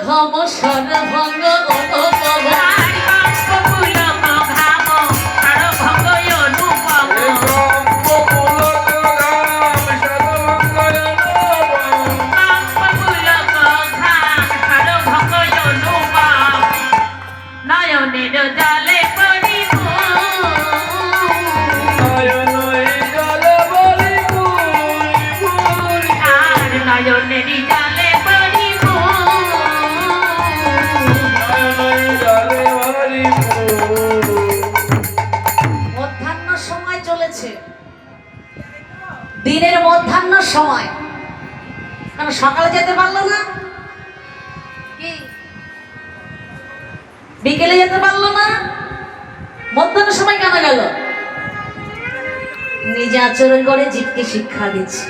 ঘাম সর ভঙ্গ দিনের মধ্যাহ্ন সময় কারণ সকালে যেতে পারলো না, কি বিকেলে যেতে পারলো না, মধ্যাহ্ন সময় কেন গেল? নিজে আচরণ করে জীবকে শিক্ষা দিচ্ছে।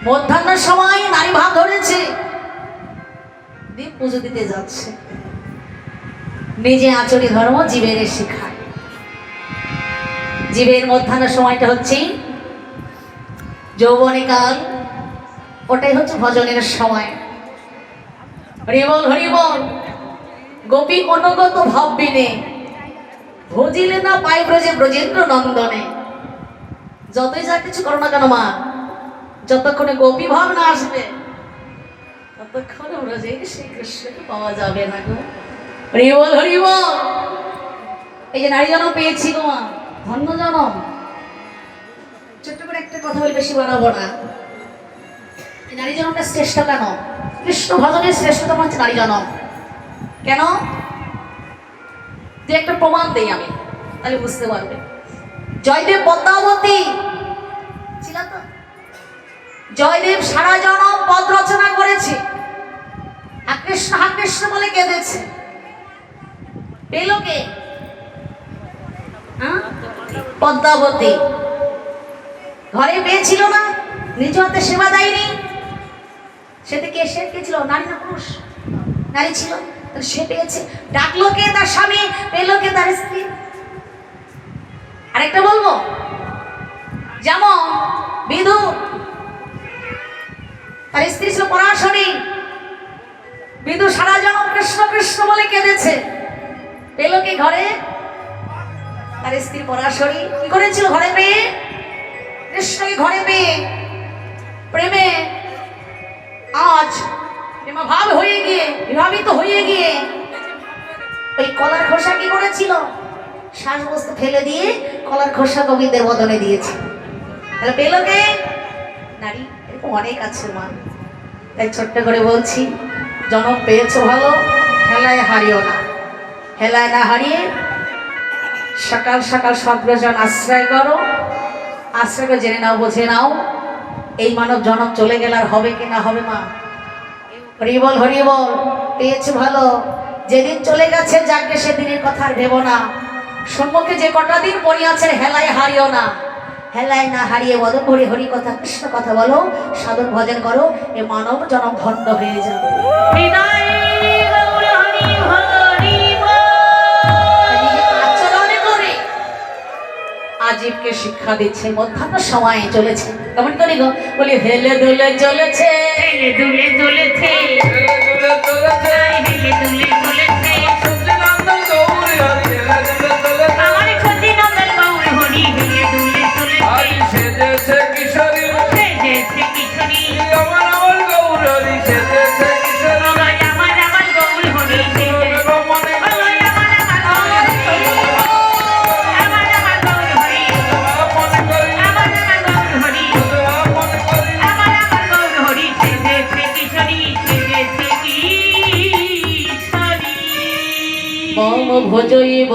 মধ্যাহ্ন সময় নারী ভাব ধরেছে, দীপ পুজো দিতে যাচ্ছে, নিজে আচরণ ধর্ম জীবের শিক্ষায়। জীবের মধ্যাহ্ন সময়টা হচ্ছে যৌবনিকাল, ওটাই হচ্ছে ভজনের সময়। হরিবল হরিবল। গোপী অনুগত ভাববিনে ভজিলে না পাই ব্রজে ব্রজেন্দ্র নন্দনে। যতই যা কিছু করো না কেন মা, যতক্ষণে গোপী ভাব না আসবে ততক্ষণে ব্রজে সেই কৃষ্ণকে পাওয়া যাবে না গো। হরিবল হরিবল। এই যে নারী জনম পেয়েছি গো মা, ধন্য জনম। ছোট্ট করে একটা কথা বলে বেশি বাড়াবো না। নারী জনমটা শ্রেষ্ঠ কেন? কৃষ্ণ ভজনের শ্রেষ্ঠতম হচ্ছে নারী জনম। কেন? যে একটা প্রমাণ দেই আমি, তাহলে বুঝতে পারবে। জয়দেব পদ্মাবতী ছিল তো, জয়দেব সারা জনম পদ রচনা করেছে, কৃষ্ণ হা কৃষ্ণ বলে কেঁদেছে। পেল কে? পদ্মাবতী। ঘরে পেয়েছিল না, নিজ হাতে সেবা দেয়নি। সেদিকে এসে কে ছিল? নারী না পুরুষ? নারী ছিল। সে পেয়েছে। ডাকলো কে? তার স্বামী। পেল কে? তার স্ত্রী। আরেকটা বলবো, যেমন বিধু, তার স্ত্রী ছিল পরাশরী। বিধু সারা জনম কৃষ্ণ কৃষ্ণ বলে কেঁদেছে, পেল কে ঘরে? তার স্ত্রী পরাশরী। কি করেছিল? ঘরে পেয়ে, কৃষ্ণকে ঘরে পেয়ে প্রেমে আজ ভাব হয়ে গিয়ে, বিভাবিত হয়ে গিয়ে ওই কলার খোসা কি করেছিল? শ্বাস বস্তু ফেলে দিয়ে কলার খোসা গোবিন্দের বদনে দিয়েছে। তাহলে পেল কে? নারী। এরকম অনেক আছে মা। তাই ছোট্ট করে বলছি, জনম পেয়েছো ভালো, হেলায় হারিও না। হেলায় না হারিয়ে সকাল সকাল সদ্ব্যজন আশ্রয় করো। আশ্রয় করে জেনে নাও, বুঝে নাও, এই মানব জনম চলে গেলে আর হবে কি না হবে মা? হরিবল হরিবল। পেয়েছে ভালো, যেদিন চলে গেছে যাকে সেদিনের কথা আর ভেবো না। সম্মুখে যে কটা দিন পড়িয়াছে, হেলায় হারিও না। হেলায় না হারিয়ে বদন ভরে হরি কথা কৃষ্ণ কথা বলো, সাধন ভজন করো, এ মানব জনম ধন্য হয়ে যাবে। আজীবকে শিক্ষা দিচ্ছে। মধ্যাহ্ন সময় চলেছে, কেমন করে গো? বলি হেলে দুলে চলেছে, হেলে দুলে চলেছে, হেলে দুলে চলেছে। আমার সতী নন্দন গৌর হরি হেলে দুলে চলেছে। মম ভোজই